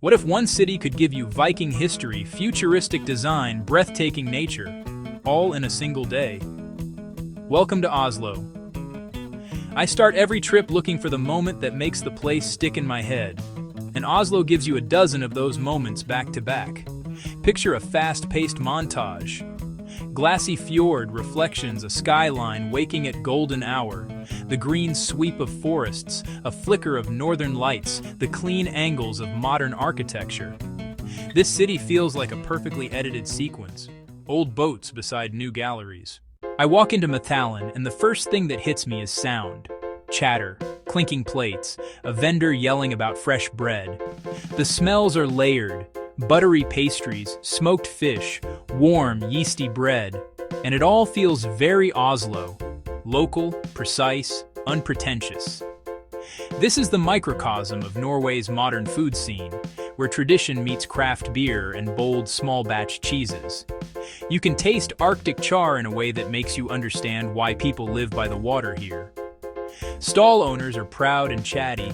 What if one city could give you Viking history, futuristic design, breathtaking nature, all in a single day? Welcome to Oslo. I start every trip looking for the moment that makes the place stick in my head, and Oslo gives you a dozen of those moments back to back. Picture a fast-paced montage. Glassy fjord reflections, a skyline waking at golden hour, the green sweep of forests, a flicker of northern lights, the clean angles of modern architecture. This city feels like a perfectly edited sequence, old boats beside new galleries. I walk into Mathallen, and the first thing that hits me is sound. Chatter, clinking plates, a vendor yelling about fresh bread. The smells are layered. Buttery pastries, smoked fish, warm, yeasty bread, and it all feels very Oslo. Local, precise, unpretentious. This is the microcosm of Norway's modern food scene, where tradition meets craft beer and bold small-batch cheeses. You can taste Arctic char in a way that makes you understand why people live by the water here. Stall owners are proud and chatty.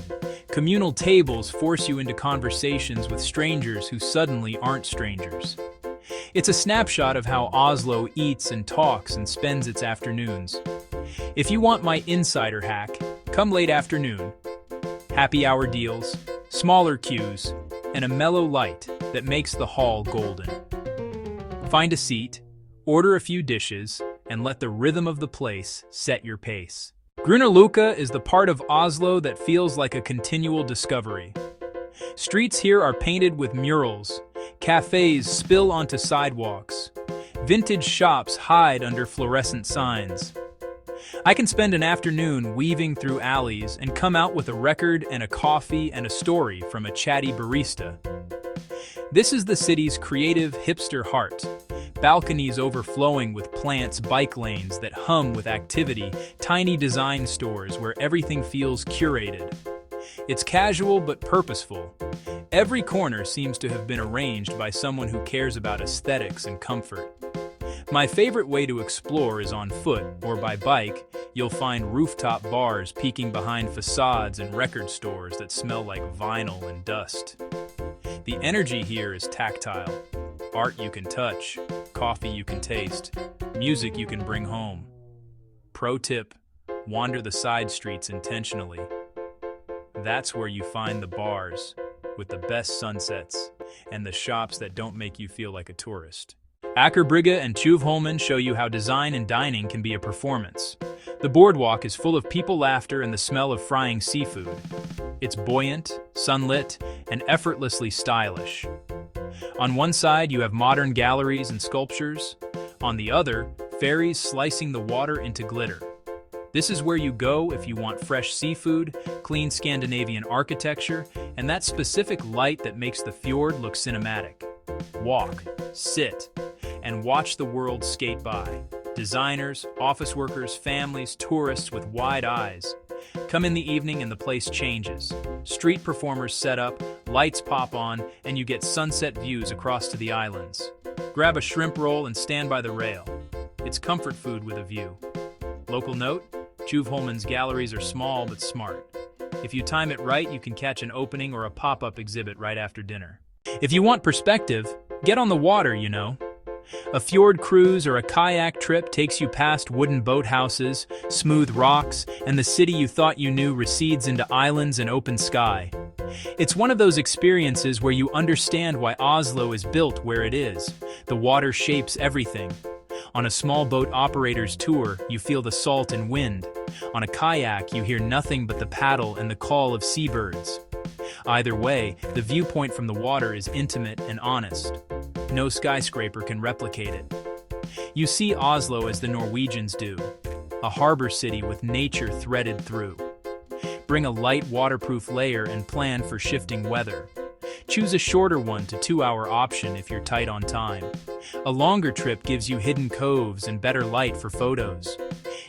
Communal tables force you into conversations with strangers who suddenly aren't strangers. It's a snapshot of how Oslo eats and talks and spends its afternoons. If you want my insider hack, come late afternoon. Happy hour deals, smaller queues, and a mellow light that makes the hall golden. Find a seat, order a few dishes, and let the rhythm of the place set your pace. Grünerløkka is the part of Oslo that feels like a continual discovery. Streets here are painted with murals, cafes spill onto sidewalks, vintage shops hide under fluorescent signs. I can spend an afternoon weaving through alleys and come out with a record and a coffee and a story from a chatty barista. This is the city's creative hipster heart. Balconies overflowing with plants, bike lanes that hum with activity, tiny design stores where everything feels curated. It's casual but purposeful. Every corner seems to have been arranged by someone who cares about aesthetics and comfort. My favorite way to explore is on foot or by bike. You'll find rooftop bars peeking behind facades and record stores that smell like vinyl and dust. The energy here is tactile. Art you can touch, coffee you can taste, music you can bring home. Pro tip, wander the side streets intentionally. That's where you find the bars with the best sunsets and the shops that don't make you feel like a tourist. Akerbrygge and Tjuvholmen show you how design and dining can be a performance. The boardwalk is full of people, laughter, and the smell of frying seafood. It's buoyant, sunlit, and effortlessly stylish. On one side, you have modern galleries and sculptures. On the other, ferries slicing the water into glitter. This is where you go if you want fresh seafood, clean Scandinavian architecture, and that specific light that makes the fjord look cinematic. Walk, sit, and watch the world skate by. Designers, office workers, families, tourists with wide eyes. Come in the evening and the place changes. Street performers set up, lights pop on, and you get sunset views across to the islands. Grab a shrimp roll and stand by the rail. It's comfort food with a view. Local note, Tjuvholmen's galleries are small but smart. If you time it right, you can catch an opening or a pop-up exhibit right after dinner. If you want perspective, get on the water, you know. A fjord cruise or a kayak trip takes you past wooden boathouses, smooth rocks, and the city you thought you knew recedes into islands and open sky. It's one of those experiences where you understand why Oslo is built where it is. The water shapes everything. On a small boat operator's tour, you feel the salt and wind. On a kayak, you hear nothing but the paddle and the call of seabirds. Either way, the viewpoint from the water is intimate and honest. No skyscraper can replicate it. You see Oslo as the Norwegians do, a harbor city with nature threaded through. Bring a light waterproof layer and plan for shifting weather. Choose a shorter 1 to 2 hour option if you're tight on time. A longer trip gives you hidden coves and better light for photos.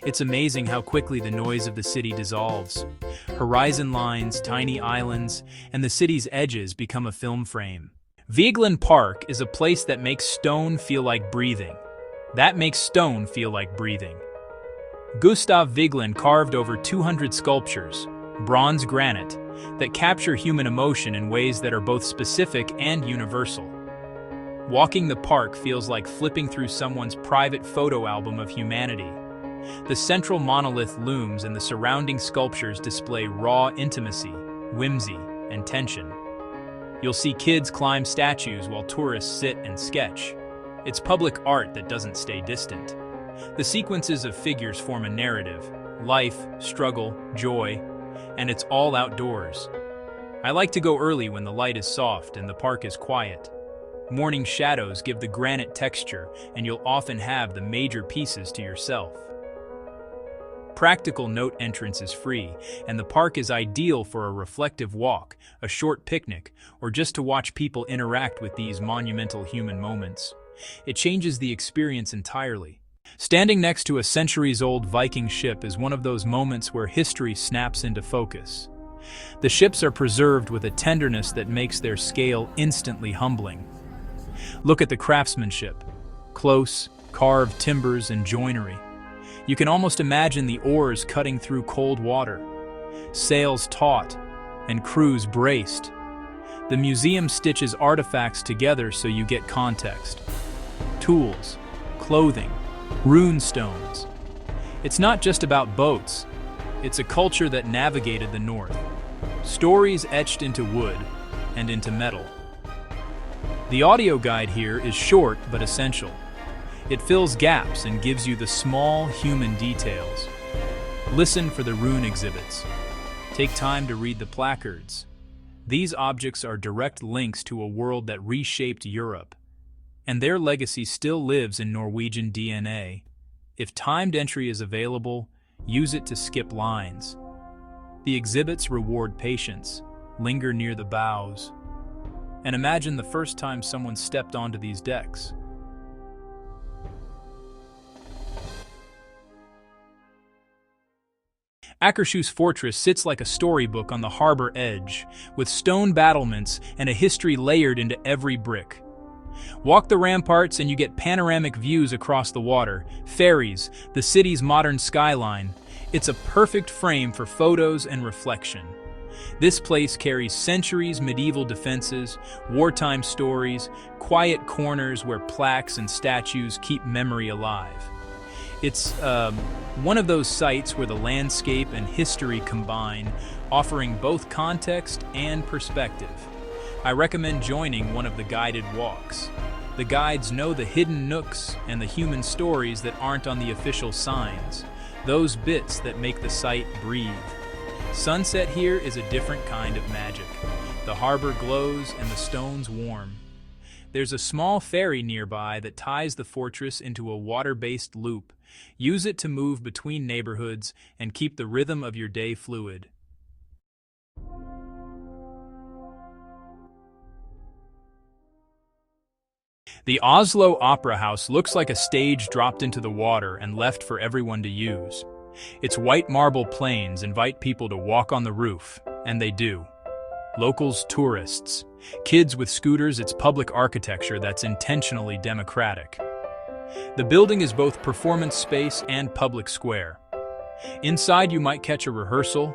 It's amazing how quickly the noise of the city dissolves. Horizon lines, tiny islands, and the city's edges become a film frame. Vigeland Park is a place that makes stone feel like breathing. That makes stone feel like breathing. Gustav Vigeland carved over 200 sculptures, bronze granite, that capture human emotion in ways that are both specific and universal. Walking the park feels like flipping through someone's private photo album of humanity. The central monolith looms and the surrounding sculptures display raw intimacy, whimsy, and tension. You'll see kids climb statues while tourists sit and sketch. It's public art that doesn't stay distant. The sequences of figures form a narrative: life, struggle, joy, and it's all outdoors. I like to go early when the light is soft and the park is quiet. Morning shadows give the granite texture, and you'll often have the major pieces to yourself. Practical note: entrance is free, and the park is ideal for a reflective walk, a short picnic, or just to watch people interact with these monumental human moments. It changes the experience entirely. Standing next to a centuries-old Viking ship is one of those moments where history snaps into focus. The ships are preserved with a tenderness that makes their scale instantly humbling. Look at the craftsmanship: close, carved timbers and joinery. You can almost imagine the oars cutting through cold water, sails taut, and crews braced. The museum stitches artifacts together so you get context: tools, clothing, rune stones. It's not just about boats, it's a culture that navigated the north. Stories etched into wood and into metal. The audio guide here is short but essential. It fills gaps and gives you the small human details. Listen for the rune exhibits. Take time to read the placards. These objects are direct links to a world that reshaped Europe, and their legacy still lives in Norwegian DNA. If timed entry is available, use it to skip lines. The exhibits reward patience. Linger near the bows. And imagine the first time someone stepped onto these decks. Akershus Fortress sits like a storybook on the harbor edge, with stone battlements and a history layered into every brick. Walk the ramparts and you get panoramic views across the water, ferries, the city's modern skyline. It's a perfect frame for photos and reflection. This place carries centuries medieval defenses, wartime stories, quiet corners where plaques and statues keep memory alive. It's one of those sites where the landscape and history combine, offering both context and perspective. I recommend joining one of the guided walks. The guides know the hidden nooks and the human stories that aren't on the official signs, those bits that make the site breathe. Sunset here is a different kind of magic. The harbor glows and the stones warm. There's a small ferry nearby that ties the fortress into a water-based loop. Use it to move between neighborhoods and keep the rhythm of your day fluid. The Oslo Opera House looks like a stage dropped into the water and left for everyone to use. Its white marble plains invite people to walk on the roof, and they do. Locals, tourists, kids with scooters, it's public architecture that's intentionally democratic. The building is both performance space and public square. Inside you might catch a rehearsal.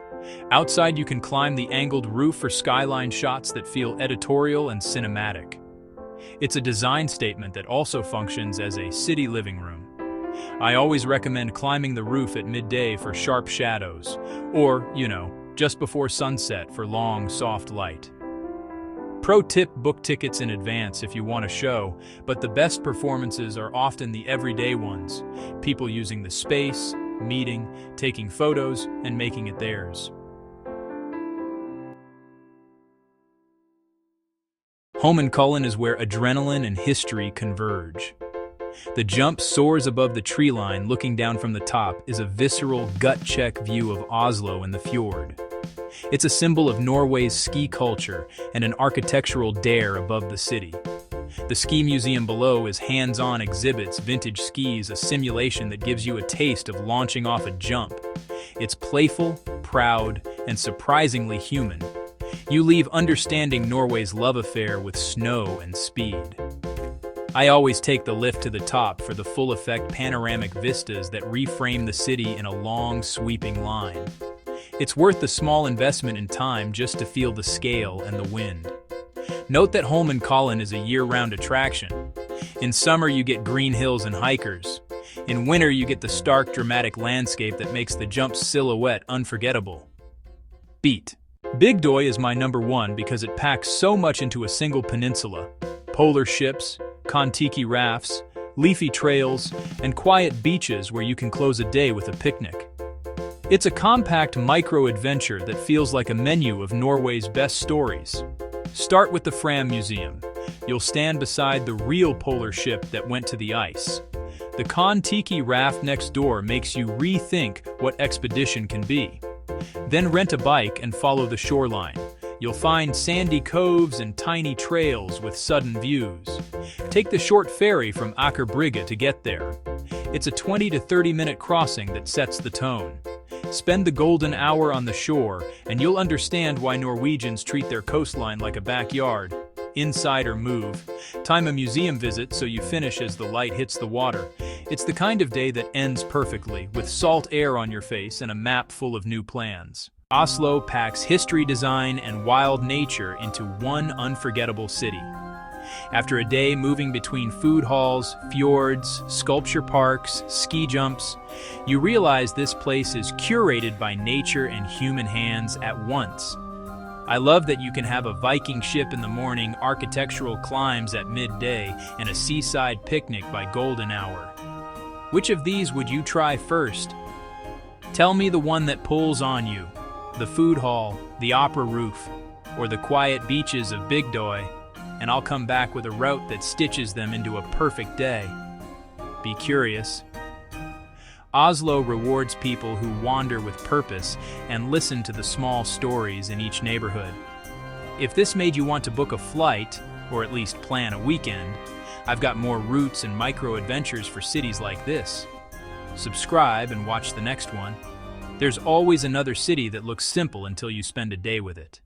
Outside you can climb the angled roof for skyline shots that feel editorial and cinematic. It's a design statement that also functions as a city living room. I always recommend climbing the roof at midday for sharp shadows, or, just before sunset for long, soft light. Pro tip: book tickets in advance if you want a show, but the best performances are often the everyday ones, people using the space, meeting, taking photos, and making it theirs. Holmenkollen is where adrenaline and history converge. The jump soars above the tree line. Looking down from the top is a visceral, gut-check view of Oslo and the fjord. It's a symbol of Norway's ski culture and an architectural dare above the city. The ski museum below is hands-on exhibits, vintage skis, a simulation that gives you a taste of launching off a jump. It's playful, proud, and surprisingly human. You leave understanding Norway's love affair with snow and speed. I always take the lift to the top for the full-effect panoramic vistas that reframe the city in a long, sweeping line. It's worth the small investment in time just to feel the scale and the wind. Note that Holmenkollen is a year-round attraction. In summer you get green hills and hikers. In winter you get the stark, dramatic landscape that makes the jump's silhouette unforgettable. Beat. Bygdøy is my number one because it packs so much into a single peninsula. Polar ships, kon-tiki rafts, leafy trails, and quiet beaches where you can close a day with a picnic. It's a compact micro-adventure that feels like a menu of Norway's best stories. Start with the Fram Museum. You'll stand beside the real polar ship that went to the ice. The kon-tiki raft next door makes you rethink what expedition can be. Then rent a bike and follow the shoreline. You'll find sandy coves and tiny trails with sudden views. Take the short ferry from Aker Brygge to get there. It's a 20 to 30-minute crossing that sets the tone. Spend the golden hour on the shore, and you'll understand why Norwegians treat their coastline like a backyard. Inside or move. Time a museum visit so you finish as the light hits the water. It's the kind of day that ends perfectly, with salt air on your face and a map full of new plans. Oslo packs history, design, and wild nature into one unforgettable city. After a day moving between food halls, fjords, sculpture parks, ski jumps, you realize this place is curated by nature and human hands at once. I love that you can have a Viking ship in the morning, architectural climbs at midday, and a seaside picnic by golden hour. Which of these would you try first? Tell me the one that pulls on you. The food hall, the opera roof, or the quiet beaches of Bygdøy, and I'll come back with a route that stitches them into a perfect day. Be curious. Oslo rewards people who wander with purpose and listen to the small stories in each neighborhood. If this made you want to book a flight, or at least plan a weekend, I've got more routes and micro-adventures for cities like this. Subscribe and watch the next one. There's always another city that looks simple until you spend a day with it.